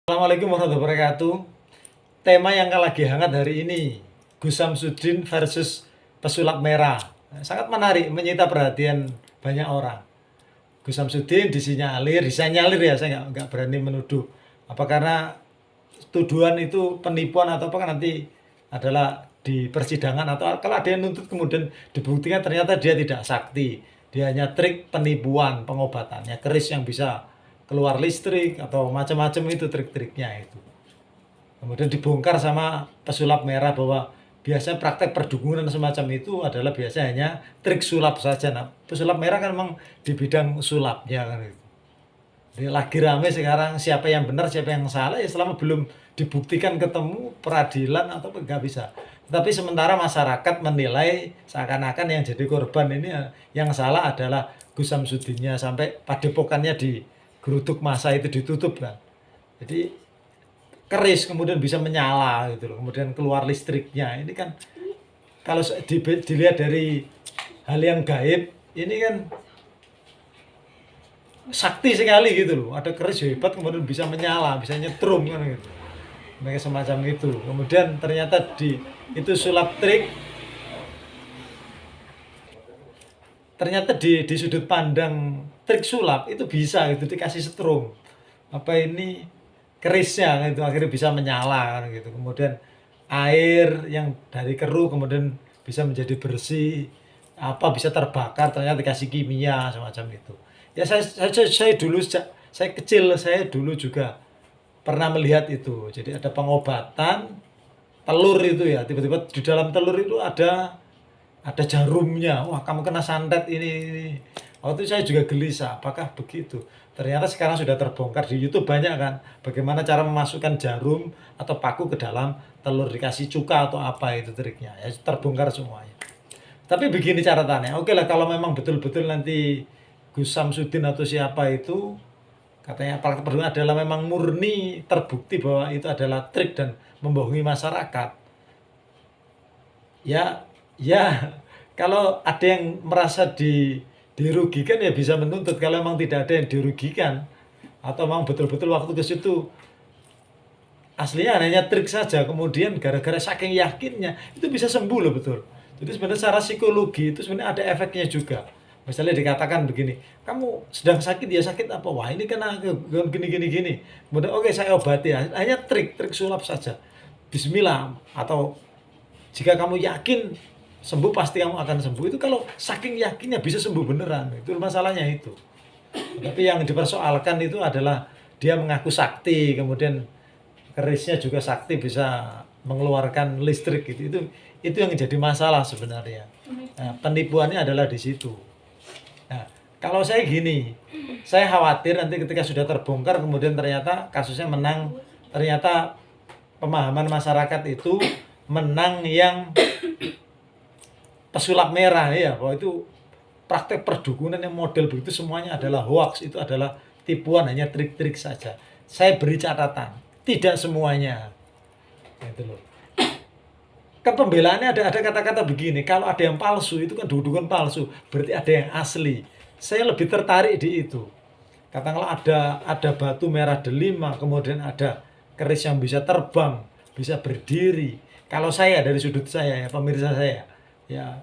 Assalamualaikum warahmatullahi wabarakatuh. Tema yang lagi hangat hari ini, Gus Samsudin versus pesulap merah. Sangat menarik, menyita perhatian banyak orang. Gus Samsudin disinyalir ya, saya nggak berani menuduh. Apa karena tuduhan itu penipuan atau apa kan nanti adalah di persidangan, atau kalau ada yang nuntut kemudian dibuktikan ternyata dia tidak sakti. Dia hanya trik penipuan pengobatannya, keris yang bisa keluar listrik atau macam-macam, itu trik-triknya itu. Kemudian dibongkar sama pesulap merah bahwa biasanya praktek perdukunan semacam itu adalah biasanya trik sulap saja. Nah, pesulap merah kan memang di bidang sulapnya kan itu. Jadi lagi rame sekarang siapa yang benar siapa yang salah, ya selama belum dibuktikan ketemu peradilan atau nggak bisa. Tapi sementara masyarakat menilai seakan-akan yang jadi korban ini yang salah adalah Gus Samsudinnya, sampai padepokannya di geruduk masa itu ditutup kan. Jadi keris kemudian bisa menyala gitu loh, kemudian keluar listriknya. Ini kan kalau dilihat dari hal yang gaib, ini kan sakti sekali gitu loh. Ada keris hebat kemudian bisa menyala, bisa nyetrum kan gitu. Mereka semacam itu. Kemudian ternyata itu sulap trik. Ternyata di sudut pandang trik sulap itu bisa gitu dikasih setrum. Apa ini kerisnya itu akhirnya bisa menyala kan gitu. Kemudian air yang dari keruh kemudian bisa menjadi bersih, apa bisa terbakar ternyata dikasih kimia semacam itu. Ya saya dulu saya kecil, saya dulu juga pernah melihat itu. Jadi ada pengobatan telur itu ya, tiba-tiba di dalam telur itu ada jarumnya. Wah, kamu kena santet ini. Waktu itu saya juga gelisah, apakah begitu? Ternyata sekarang sudah terbongkar di YouTube banyak kan, bagaimana cara memasukkan jarum atau paku ke dalam telur, dikasih cuka atau apa itu triknya. Ya terbongkar semuanya. Tapi begini catatannya, oke lah kalau memang betul-betul nanti Gus Samsudin atau siapa itu katanya praktek perdukunan adalah memang murni terbukti bahwa itu adalah trik dan membohongi masyarakat. Ya, kalau ada yang merasa dirugikan ya bisa menuntut. Kalau memang tidak ada yang dirugikan atau memang betul-betul waktu ke situ aslinya hanya trik saja, kemudian gara-gara saking yakinnya itu bisa sembuh loh, betul. Jadi sebenarnya secara psikologi itu sebenarnya ada efeknya juga. Misalnya dikatakan begini, kamu sedang sakit, ya sakit apa? Wah, ini kena gini. Kemudian oke, saya obati ya. Hanya trik sulap saja. Bismillah, atau jika kamu yakin sembuh pasti kamu akan sembuh. Itu kalau saking yakinnya bisa sembuh beneran. Itu masalahnya itu. Tapi yang dipersoalkan itu adalah dia mengaku sakti, kemudian kerisnya juga sakti bisa mengeluarkan listrik gitu. Itu yang jadi masalah sebenarnya. Nah, penipuannya adalah di situ. Nah, kalau saya gini, saya khawatir nanti ketika sudah terbongkar kemudian ternyata kasusnya menang, ternyata pemahaman masyarakat itu menang yang pesulap merah ya, bahwa itu praktek perdukunan yang model begitu semuanya adalah hoax, itu adalah tipuan, hanya trik-trik saja. Saya beri catatan, tidak semuanya. Gitu loh. Kan pembelaannya ada kata-kata begini, kalau ada yang palsu itu kan dudukan palsu, berarti ada yang asli. Saya lebih tertarik di itu. Katakanlah ada batu merah delima, kemudian ada keris yang bisa terbang, bisa berdiri. Kalau saya dari sudut saya ya, pemirsa saya, ya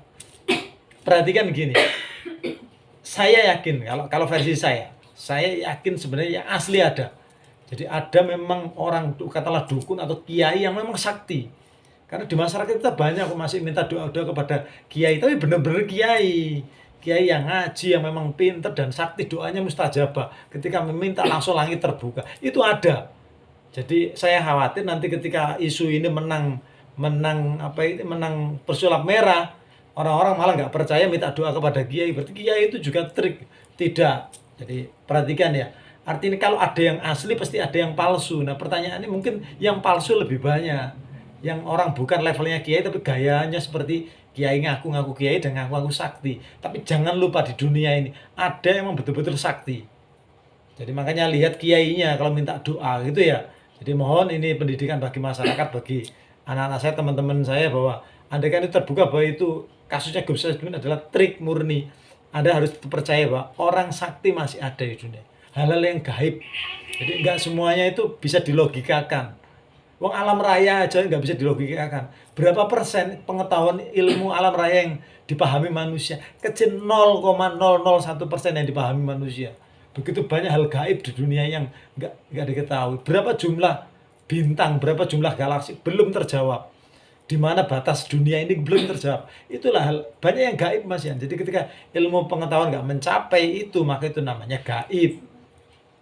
perhatikan gini. Saya yakin kalau versi saya yakin sebenarnya yang asli ada. Jadi ada memang orang katakanlah dukun atau kiai yang memang sakti. Karena di masyarakat kita banyak masih minta doa-doa kepada kiai, tapi benar-benar kiai yang ngaji, yang memang pintar dan sakti, doanya mustajabah. Ketika meminta langsung langit terbuka. Itu ada. Jadi saya khawatir nanti ketika isu ini menang pesulap merah, orang-orang malah nggak percaya, minta doa kepada kiai. Berarti kiai itu juga trik. Tidak. Jadi perhatikan ya. Artinya kalau ada yang asli pasti ada yang palsu. Nah pertanyaannya mungkin yang palsu lebih banyak. Yang orang bukan levelnya kiai tapi gayanya seperti kiai, ngaku-ngaku kiai dan ngaku-ngaku sakti. Tapi jangan lupa di dunia ini ada yang memang betul-betul sakti. Jadi makanya lihat kiainya kalau minta doa gitu ya. Jadi mohon ini pendidikan bagi masyarakat, bagi anak-anak saya, teman-teman saya, bahwa andaikan itu terbuka bahwa itu kasusnya Gus Samsudin adalah trik murni, Anda harus percaya bahwa orang sakti masih ada di dunia. Hal-hal yang gaib Jadi nggak semuanya itu bisa dilogikakan. Wong alam raya aja nggak bisa dilogikakan. Berapa persen pengetahuan ilmu alam raya yang dipahami manusia? Kecil 0,001% yang dipahami manusia. Begitu banyak hal gaib di dunia yang nggak diketahui. Berapa jumlah bintang, berapa jumlah galaksi belum terjawab. Di mana batas dunia ini belum terjawab. Itulah hal banyak yang gaib, Mas Yan. Jadi ketika ilmu pengetahuan nggak mencapai itu, maka itu namanya gaib.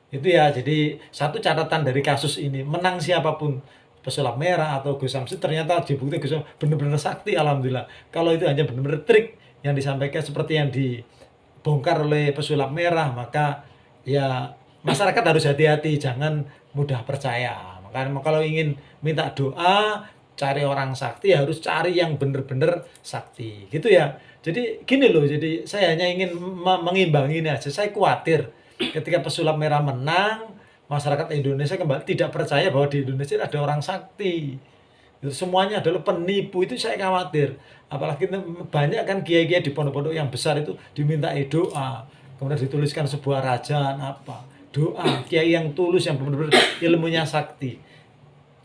Itu ya, jadi satu catatan dari kasus ini, menang siapapun, pesulap merah atau Gus Samsud, ternyata dibukti Gus Samsud benar-benar sakti, alhamdulillah. Kalau itu hanya benar-benar trik yang disampaikan seperti yang dibongkar oleh pesulap merah, maka ya masyarakat harus hati-hati, jangan mudah percaya. Makanya kalau ingin minta doa, cari orang sakti, harus cari yang benar-benar sakti. Gitu ya. Jadi gini loh, jadi saya hanya ingin mengimbangi ini aja. Saya khawatir ketika pesulap merah menang, masyarakat Indonesia kembali tidak percaya bahwa di Indonesia ada orang sakti. Itu semuanya adalah penipu, itu saya khawatir. Apalagi banyak kan kiai-kiai di pondok-pondok yang besar itu dimintai doa. Kemudian dituliskan sebuah rajaan apa. Doa, kiai yang tulus yang benar-benar ilmunya sakti.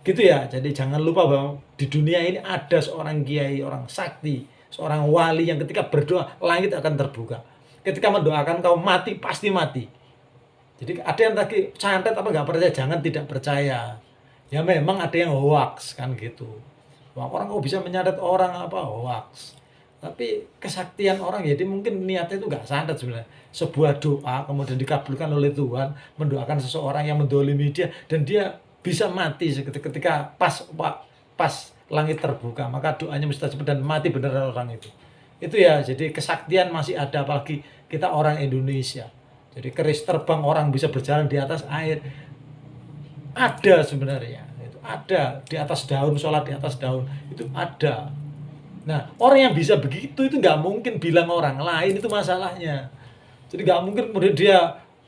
Gitu ya. Jadi jangan lupa bahwa di dunia ini ada seorang kiai, orang sakti, seorang wali yang ketika berdoa langit akan terbuka. Ketika mendoakan kau mati, pasti mati. Jadi ada yang tadi santet apa nggak percaya, jangan tidak percaya. Ya memang ada yang hoax kan gitu. Wah, orang kok bisa menyantet orang apa hoax. Tapi kesaktian orang jadi mungkin niatnya itu nggak santet sebenarnya. Sebuah doa kemudian dikabulkan oleh Tuhan, mendoakan seseorang yang mendolimi dia dan dia bisa mati ketika pas langit terbuka, maka doanya mustajab dan mati beneran orang itu. Itu ya, jadi kesaktian masih ada, apalagi kita orang Indonesia. Jadi keris terbang, orang bisa berjalan di atas air. Ada sebenarnya. Itu ada di atas daun, sholat di atas daun. Itu ada. Nah, orang yang bisa begitu itu nggak mungkin bilang orang lain, itu masalahnya. Jadi nggak mungkin kemudian dia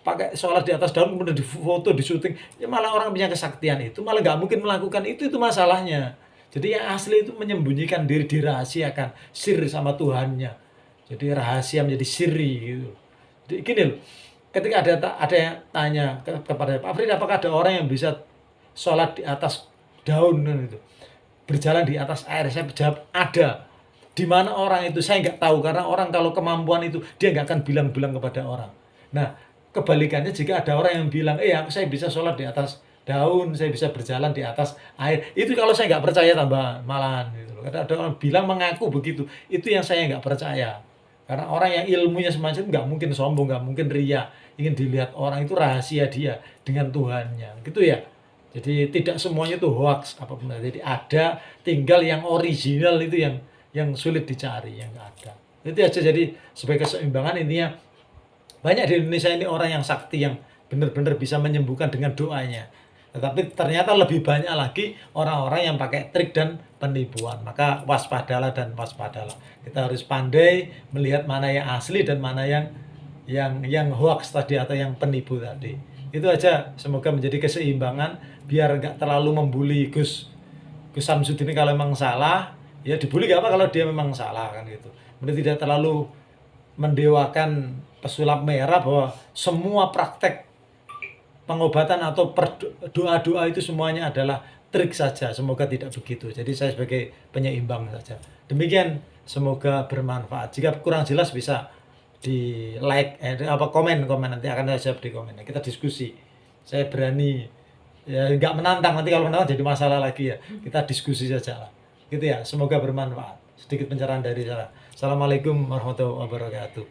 pakai sholat di atas daun, kemudian difoto, di syuting. Ya malah orang punya kesaktian itu, malah nggak mungkin melakukan itu masalahnya. Jadi yang asli itu menyembunyikan diri, dirahasiakan. Sir sama Tuhannya. Jadi rahasia menjadi siri gitu. Jadi gini loh, ketika ada yang tanya kepada Pak Frid, apakah ada orang yang bisa sholat di atas daun kan itu, berjalan di atas air? Saya jawab ada. Di mana orang itu saya nggak tahu, karena orang kalau kemampuan itu dia nggak akan bilang-bilang kepada orang. Nah kebalikannya, jika ada orang yang bilang saya bisa sholat di atas daun, saya bisa berjalan di atas air, itu kalau saya nggak percaya tambah malahan gitu loh. Karena ada orang bilang mengaku begitu, itu yang saya nggak percaya. Karena orang yang ilmunya semacam itu nggak mungkin sombong, nggak mungkin riya, ingin dilihat orang, itu rahasia dia dengan Tuhannya, gitu ya. Jadi tidak semuanya itu hoax apa benar. Jadi ada, tinggal yang original itu yang sulit dicari, yang nggak ada. Itu aja. Jadi sebagai keseimbangan intinya, banyak di Indonesia ini orang yang sakti, yang benar-benar bisa menyembuhkan dengan doanya. Tetapi ternyata lebih banyak lagi orang-orang yang pakai trik dan penipuan. Maka waspadalah dan waspadalah. Kita harus pandai melihat mana yang asli dan mana yang hoax tadi atau yang penipu tadi. Itu aja. Semoga menjadi keseimbangan biar nggak terlalu membuli Gus Samsud ini. Kalau memang salah, ya dibully nggak apa kalau dia memang salah kan gitu. Kemudian tidak terlalu mendewakan pesulap merah bahwa semua praktek pengobatan atau doa-doa itu semuanya adalah trik saja. Semoga tidak begitu. Jadi saya sebagai penyeimbang saja. Demikian, semoga bermanfaat. Jika kurang jelas bisa di like, komen nanti akan saya jawab di komen. Kita diskusi. Saya berani ya nggak menantang, nanti kalau menantang jadi masalah lagi ya. Kita diskusi saja lah. Gitu ya. Semoga bermanfaat. Sedikit pencerahan dari saya. Assalamualaikum warahmatullahi wabarakatuh.